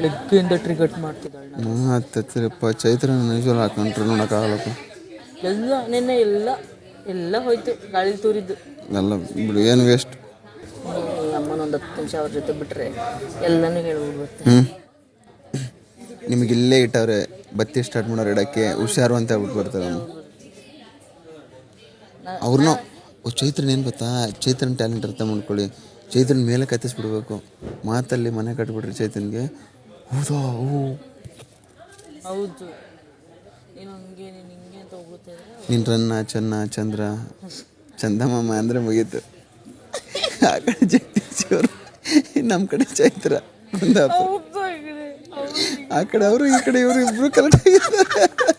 ಬೆಳಗ್ಗೆಯಿಂದ ಟ್ರಿಗಟ್ ಮಾಡ್ತಿದ್ದಾಳೆ. ಹತ್ತಪ್ಪ ಚೈತ್ರ ನಿಜವಲ್ಲ ಕಂಟ್ರೋಲ್ ಮಾಡೋಕ್ಕಾಗಲ್ಲಪ್ಪ. ಎಲ್ಲ ನಿನ್ನೆ ಎಲ್ಲ ಹೋಯ್ತು ಗಾಳಿ ತೂರಿದ್ದು ಎಲ್ಲ ಬಿಡು, ಏನು ವೇಸ್ಟ್. ಅಮ್ಮನೊಂದು 10 ನಿಮಿಷ ಅವ್ರ ಜೊತೆ ಬಿಟ್ಟರೆ ಎಲ್ಲನೂ ಹೇಳ್ಬಿಡ್ಬೇಕು. ನಿಮಗೆ ಇಲ್ಲೇ ಇಟ್ಟವ್ರೆ, ಬತ್ತಿ ಸ್ಟಾರ್ಟ್ ಮಾಡೋರು ಇಡೋಕ್ಕೆ ಹುಷಾರು ಅಂತ ಹೇಳ್ಬಿಟ್ಟು ಬರ್ತಾರೆ. ಅವ್ರನ್ನ ಚೈತ್ರನ ಏನು ಗೊತ್ತಾ, ಚೈತ್ರನ ಟ್ಯಾಲೆಂಟ್ ಅರ್ಥ ಮಾಡ್ಕೊಳ್ಳಿ. ಚೈತ್ರನ ಮೇಲೆ ಕತ್ತಿಸ್ಬಿಡ್ಬೇಕು, ಮಾತಲ್ಲಿ ಮನೆ ಕಟ್ಬಿಟ್ರಿ ಚೈತನ್ಗೆ. ಹೌದಾ? ಹೌದು, ನೀನು ಹಂಗೆ ನೀನು ಹಿಂಗೆ ಅಂತ ಹೋಗುತ್ತೆ. ನಿನ್ನ ರನ್ನ ಚೆನ್ನ ಚಂದ್ರ ಚಂದಮಾಮ ಅಂದರೆ ಮುಗೀತು. ಆ ಕಡೆ ಜಗದೀಶ್ವರು, ನಮ್ಮ ಕಡೆ ಚೈತ್ರ ಕುಂದಾಪುರ. ಆ ಕಡೆ ಅವರು ಈ ಕಡೆ ಇವರು ಇಬ್ಬರು ಕರೆಕ್ಟ್ ಆಗಿದ್ದಾರೆ.